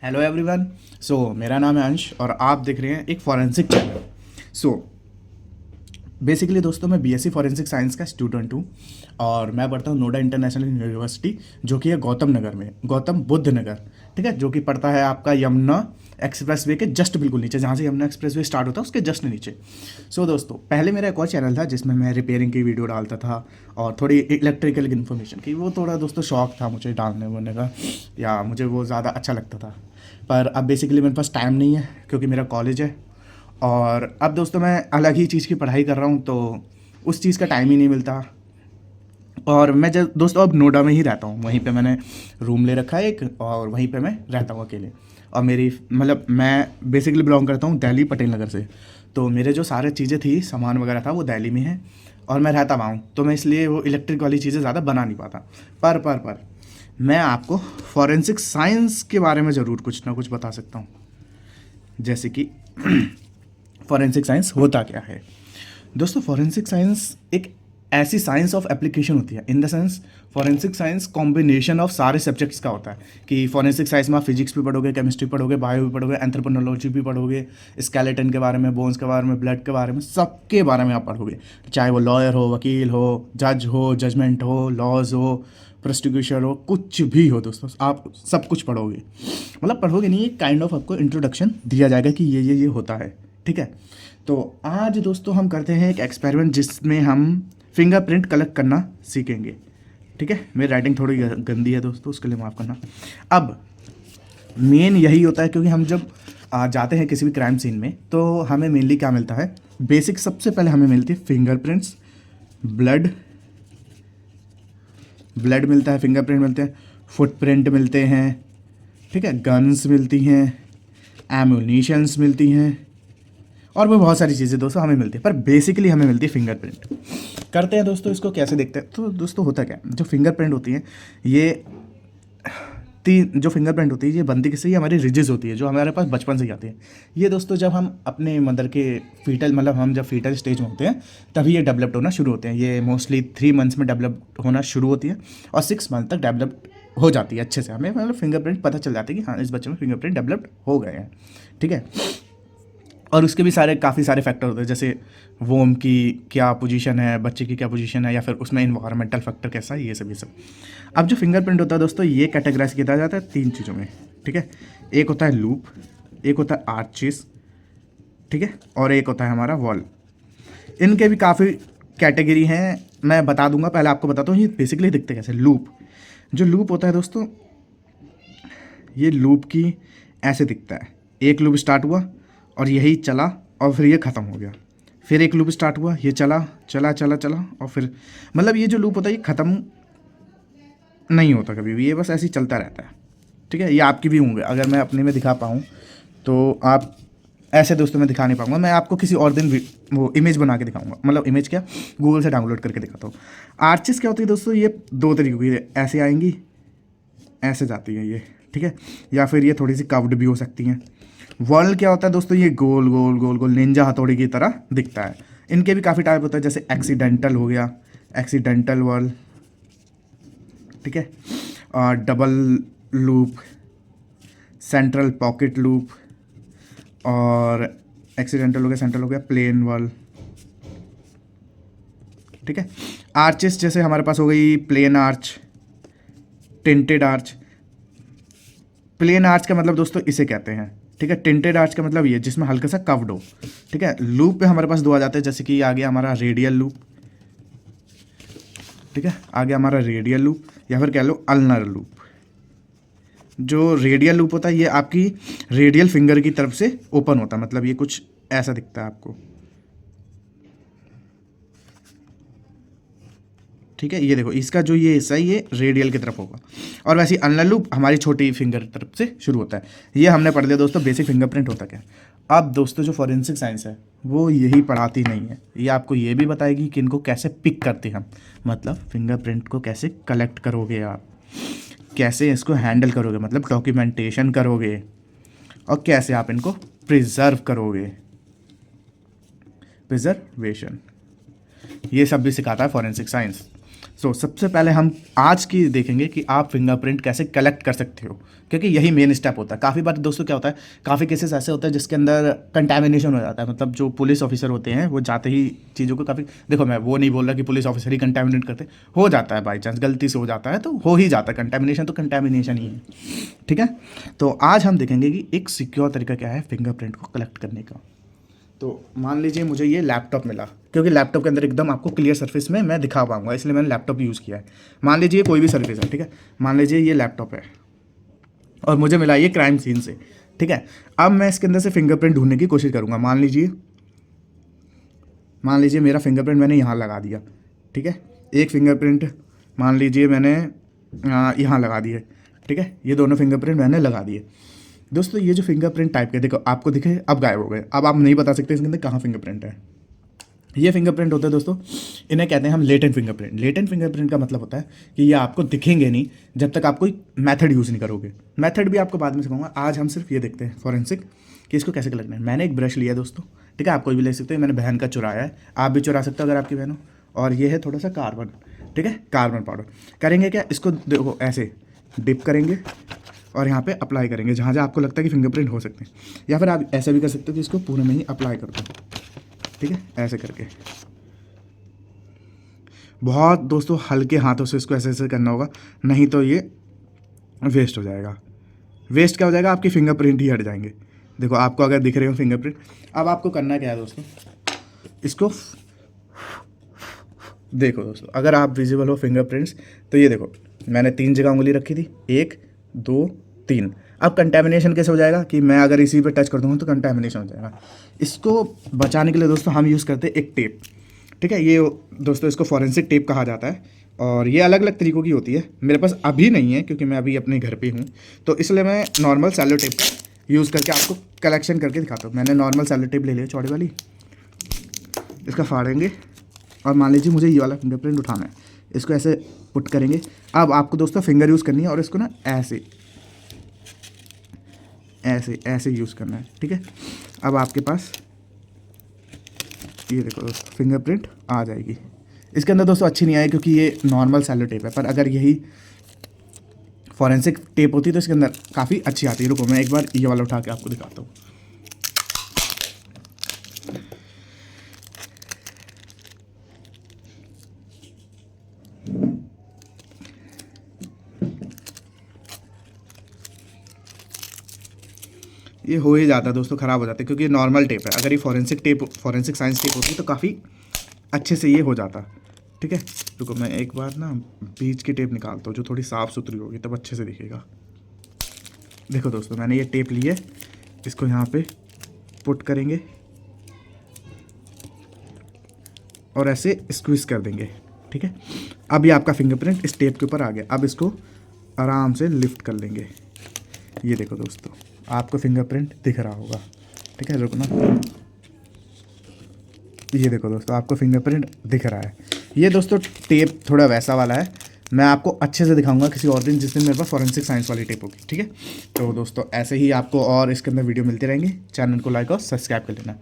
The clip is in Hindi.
Hello everyone. मेरा नाम है अंश और आप देख रहे हैं एक फॉरेंसिक चैनल। सो बेसिकली दोस्तों, मैं बीएससी फॉरेंसिक साइंस का स्टूडेंट हूँ और मैं पढ़ता हूँ नोएडा इंटरनेशनल यूनिवर्सिटी, जो कि है गौतम नगर में, गौतम बुद्ध नगर। ठीक है, जो कि पड़ता है आपका यमुना एक्सप्रेस वे के जस्ट बिल्कुल नीचे, जहाँ से यमुना एक्सप्रेस वे स्टार्ट होता है उसके जस्ट नीचे। दोस्तों, पहले मेरा एक और चैनल था जिसमें मैं रिपेयरिंग की वीडियो डालता था और थोड़ी इलेक्ट्रिकल इन्फॉर्मेशन की। वो थोड़ा दोस्तों शौक था मुझे डालने वाने का, या मुझे वो ज़्यादा अच्छा लगता था। पर अब बेसिकली मेरे पास टाइम नहीं है क्योंकि मेरा कॉलेज है और अब दोस्तों मैं अलग ही चीज़ की पढ़ाई कर रहा हूँ, तो उस चीज़ का टाइम ही नहीं मिलता। और मैं जब दोस्तों अब नोएडा में ही रहता हूँ, वहीं पे मैंने रूम ले रखा है एक, और वहीं पे मैं रहता हूँ अकेले। और मेरी मतलब मैं बेसिकली बिलोंग करता हूँ दिल्ली पटेल नगर से, तो मेरे जो सारे चीज़ें थी, सामान वगैरह था, वो दिल्ली में है और मैं रहता वहाँ हूँ, तो मैं इसलिए वो इलेक्ट्रिक वाली चीज़ें ज़्यादा बना नहीं पाता। पर मैं आपको फॉरेंसिक साइंस के बारे में ज़रूर कुछ ना कुछ बता सकता हूँ, जैसे कि फॉरेंसिक साइंस होता क्या है। दोस्तों, फॉरेंसिक साइंस एक ऐसी साइंस ऑफ एप्लीकेशन होती है। In the sense forensic science combination of सारे सब्जेक्ट्स का होता है कि फॉरेंसिक साइंस में आप फिजिक्स भी पढ़ोगे, केमिस्ट्री पढ़ोगे, बायो भी पढ़ोगे, एंथ्रोपोनोलॉजी भी पढ़ोगे, स्केलेटन के बारे में, बोन्स के बारे में, ब्लड के बारे में, सबके बारे में आप पढ़ोगे। चाहे वो लॉयर हो, वकील हो, जज हो, जजमेंट हो, लॉज हो, प्रोसिक्यूशन हो, कुछ भी हो दोस्तों, आप सब कुछ पढ़ोगे। मतलब पढ़ोगे नहीं, एक काइंड ऑफ आपको इंट्रोडक्शन दिया जाएगा कि ये होता है। ठीक है, तो आज दोस्तों हम करते हैं एक एक्सपेरिमेंट जिसमें हम फिंगरप्रिंट कलेक्ट करना सीखेंगे। ठीक है, मेरी राइटिंग थोड़ी गंदी है दोस्तों, उसके लिए माफ़ करना। अब मेन यही होता है क्योंकि हम जब जाते हैं किसी भी क्राइम सीन में, तो हमें मेनली क्या मिलता है, बेसिक सबसे पहले हमें मिलती है फिंगरप्रिंट्स, ब्लड ब्लड मिलता है, फिंगरप्रिंट मिलते हैं, फुटप्रिंट मिलते हैं, ठीक है, गन्स मिलती हैं, एम्यूनिशंस मिलती हैं, और भी बहुत सारी चीज़ें दोस्तों हमें मिलती है। पर बेसिकली हमें मिलती है फिंगरप्रिंट। करते हैं दोस्तों, इसको कैसे देखते हैं। तो दोस्तों होता क्या है, जो फिंगरप्रिंट होती है, ये तीन जो फिंगरप्रिंट होती है, ये बनती किससे, ये हमारी रिजेस होती है जो हमारे पास बचपन से ही आती है। ये दोस्तों जब हम अपने मदर के फीटल, मतलब हम जब फीटल स्टेज में होते हैं, तभी ये डेवलप्ड होना शुरू होते हैं। ये मोस्टली 3 मंथ्स में डेवलप होना शुरू होती है और 6 मंथ तक डेवलप हो जाती है अच्छे से। हमें मतलब फिंगरप्रिंट पता चल जाती है कि हाँ, इस बच्चे में फिंगरप्रिंट डेवलप्ड हो गए हैं। ठीक है, और उसके भी काफ़ी सारे फैक्टर होते हैं, जैसे वोम की क्या पोजीशन है, बच्चे की क्या पोजीशन है, या फिर उसमें इन्वायरमेंटल फैक्टर कैसा है, ये सब। अब जो फिंगरप्रिंट होता है दोस्तों, ये कैटेगराइज किया जाता है 3 चीज़ों में। ठीक है, एक होता है लूप, एक होता है आर्चिस, ठीक है, और एक होता है हमारा वॉल। इनके भी काफ़ी कैटेगरी हैं, मैं बता दूंगा। पहले आपको बताता हूँ ये बेसिकली दिखते कैसे। लूप, जो लूप होता है दोस्तों, ये लूप की ऐसे दिखता है। एक लूप स्टार्ट हुआ और यही चला और फिर ये ख़त्म हो गया। फिर एक लूप स्टार्ट हुआ, ये चला चला चला चला, और फिर मतलब ये जो लूप होता है ये ख़त्म नहीं होता कभी भी, ये बस ऐसे ही चलता रहता है। ठीक है, ये आपकी भी होंगे, अगर मैं अपने में दिखा पाऊँ तो आप ऐसे दोस्तों में दिखा नहीं पाऊंगा। मैं आपको किसी और दिन भी वो इमेज बना के दिखाऊंगा, मतलब इमेज क्या, गूगल से डाउनलोड करके दिखाता हूँ। आर्चिस क्या होती है दोस्तों, ये 2 तरीके की, ऐसे आएंगी, ऐसे जाती है ये। ठीक है, या फिर ये थोड़ी सी कव्ड भी हो सकती हैं। वर्ल क्या होता है दोस्तों, ये गोल गोल गोल गोल निंजा हथौड़ी की तरह दिखता है। इनके भी काफ़ी टाइप होता है, जैसे एक्सीडेंटल हो गया, एक्सीडेंटल वर्ल, ठीक है, double loop, central pocket loop, और एक्सीडेंटल हो गया, सेंट्रल हो गया, प्लेन वर्ल। ठीक है, आर्चेस जैसे हमारे पास हो गई plain arch, tinted arch. Plain arch का मतलब दोस्तों इसे कहते हैं। ठीक है, टिंटेड आर्च का मतलब ये जिसमें हल्का सा कव्ड हो। ठीक है, लूप पे हमारे पास 2 आ जाते हैं, जैसे कि आ गया हमारा रेडियल लूप। ठीक है, आ गया हमारा रेडियल लूप, या फिर कह लो अल्नर लूप। जो रेडियल लूप होता है ये आपकी रेडियल फिंगर की तरफ से ओपन होता है, मतलब ये कुछ ऐसा दिखता है आपको। ठीक है, ये देखो, इसका जो ये हिस्सा है ये रेडियल की तरफ होगा, और वैसे अनलर लूप हमारी छोटी फिंगर की तरफ से शुरू होता है। ये हमने पढ़ लिया दोस्तों बेसिक फिंगरप्रिंट होता क्या। अब दोस्तों जो फॉरेंसिक साइंस है वो यही पढ़ाती नहीं है, ये आपको ये भी बताएगी कि इनको कैसे पिक करते हैं हम, मतलब फिंगरप्रिंट को कैसे कलेक्ट करोगे आप, कैसे इसको हैंडल करोगे, मतलब डॉक्यूमेंटेशन करोगे, और कैसे आप इनको प्रिजर्व करोगे, प्रिजर्वेशन, ये सब भी सिखाता है फॉरेंसिक साइंस। तो सबसे पहले हम आज की देखेंगे कि आप फिंगरप्रिंट कैसे कलेक्ट कर सकते हो, क्योंकि यही मेन स्टेप होता है। काफ़ी बार दोस्तों क्या होता है, काफ़ी केसेस ऐसे होते हैं जिसके अंदर कंटेमिनेशन हो जाता है, मतलब जो पुलिस ऑफिसर होते हैं वो जाते ही चीज़ों को काफ़ी, देखो मैं वो नहीं बोल रहा कि पुलिस ऑफिसर ही कंटेमिनेट करते, हो जाता है बाई चांस गलती से हो जाता है, तो हो ही जाता है, कंटेमिनेशन तो कंटेमिनेशन ही है, ठीक है। तो आज हम देखेंगे कि एक सिक्योर तरीका क्या है फिंगरप्रिंट को कलेक्ट करने का। तो मान लीजिए मुझे ये लैपटॉप मिला, क्योंकि लैपटॉप के अंदर एकदम आपको क्लियर सरफेस में मैं दिखा पाऊंगा, इसलिए मैंने लैपटॉप यूज़ किया है। मान लीजिए कोई भी सरफेस है, ठीक है, मान लीजिए ये लैपटॉप है और मुझे मिला ये क्राइम सीन से, ठीक है। अब मैं इसके अंदर से फिंगरप्रिंट ढूंढने की कोशिश करूँगा। मान लीजिए मेरा फिंगरप्रिंट मैंने यहाँ लगा दिया, ठीक है। एक फिंगरप्रिंट मान लीजिए मैंने यहाँ लगा दिए, ठीक है। ये दोनों फिंगरप्रिंट मैंने लगा दिए। दोस्तों ये जो फिंगरप्रिंट टाइप के देखो आपको दिखे, अब गायब हो गए, अब आप नहीं बता सकते इसके अंदर कहाँ फिंगरप्रिंट है। ये फिंगरप्रिंट होते हैं दोस्तों, इन्हें कहते हैं हम लेटेंट फिंगरप्रिंट। लेटेंट फिंगरप्रिंट का मतलब होता है कि ये आपको दिखेंगे नहीं जब तक आप कोई मेथड यूज़ नहीं करोगे। मेथड भी आपको बाद में सिखाऊंगा, आज हम सिर्फ ये देखते हैं फॉरेंसिक कि इसको कैसे कलेक्ट करना है। मैंने एक ब्रश लिया दोस्तों, ठीक है, आप कोई भी ले सकते हैं, मैंने बहन का चुराया है, आप भी चुरा सकते हो अगर आपकी बहन हो। और ये है थोड़ा सा कार्बन, ठीक है, कार्बन पाउडर। करेंगे क्या, इसको देखो ऐसे डिप करेंगे और यहाँ पे अप्लाई करेंगे जहाँ जहाँ आपको लगता है कि फिंगरप्रिंट हो सकते हैं, या फिर आप ऐसे भी कर सकते हो कि इसको पूरे में ही अप्लाई कर दो, ठीक है, ऐसे करके। बहुत दोस्तों हल्के हाथों से इसको ऐसे ऐसे करना होगा, नहीं तो ये वेस्ट हो जाएगा। वेस्ट क्या हो जाएगा, आपकी फिंगरप्रिंट ही हट जाएंगे। देखो आपको अगर दिख रहे हो फिंगरप्रिंट, अब आपको करना क्या है दोस्तों, इसको देखो दोस्तों, अगर आप विजिबल हो फिंगरप्रिंट्स तो ये देखो मैंने 3 जगह उंगली रखी थी, 1 2 3। अब कंटेमिनेशन कैसे हो जाएगा कि मैं अगर इसी पे टच कर दूँगा तो कंटेमिनेशन हो जाएगा। इसको बचाने के लिए दोस्तों हम यूज़ करते हैं एक टेप, ठीक है। ये दोस्तों इसको फॉरेंसिक टेप कहा जाता है और ये अलग अलग तरीक़ों की होती है। मेरे पास अभी नहीं है क्योंकि मैं अभी अपने घर पे हूँ, तो इसलिए मैं नॉर्मल सेलो टेप का यूज़ करके आपको कलेक्शन करके दिखाता हूँ। मैंने नॉर्मल सेलो टेप ले लिया चौड़ी वाली, इसका फाड़ेंगे और मान लीजिए मुझे ये वाला फिंगरप्रिंट उठाना है, इसको ऐसे पुट करेंगे। अब आपको दोस्तों फिंगर यूज़ करनी है और इसको ना ऐसे ऐसे ऐसे यूज़ करना है, ठीक है। अब आपके पास ये देखो दोस्तों फिंगरप्रिंट आ जाएगी। इसके अंदर दोस्तों अच्छी नहीं आई क्योंकि ये नॉर्मल सेलो टेप है, पर अगर यही फॉरेंसिक टेप होती तो इसके अंदर काफ़ी अच्छी आती है। रुको मैं एक बार ये वाला उठा के आपको दिखाता हूँ। ये हो ही जाता है दोस्तों, ख़राब हो जाता है क्योंकि ये नॉर्मल टेप है। अगर ये फॉरेंसिक साइंस टेप होती तो काफ़ी अच्छे से ये हो जाता, ठीक है। रुको मैं एक बार ना बीच की टेप निकालता हूँ जो थोड़ी साफ़ सुथरी होगी, तब अच्छे से दिखेगा। देखो दोस्तों मैंने ये टेप ली है, इसको यहाँ पे पुट करेंगे और ऐसे स्क्वीज़ कर देंगे, ठीक है। अब ये आपका फिंगरप्रिंट इस टेप के ऊपर आ गया। अब इसको आराम से लिफ्ट कर लेंगे। ये देखो दोस्तों आपको फिंगरप्रिंट दिख रहा होगा, ठीक है। रुकना, ये देखो दोस्तों आपको फिंगरप्रिंट दिख रहा है। ये दोस्तों टेप थोड़ा वैसा वाला है, मैं आपको अच्छे से दिखाऊंगा किसी और दिन जिस दिन मेरे पास फॉरेंसिक साइंस वाली टेप होगी, ठीक है। तो दोस्तों ऐसे ही आपको और इसके अंदर वीडियो मिलती रहेंगी। चैनल को लाइक और सब्सक्राइब कर लेना।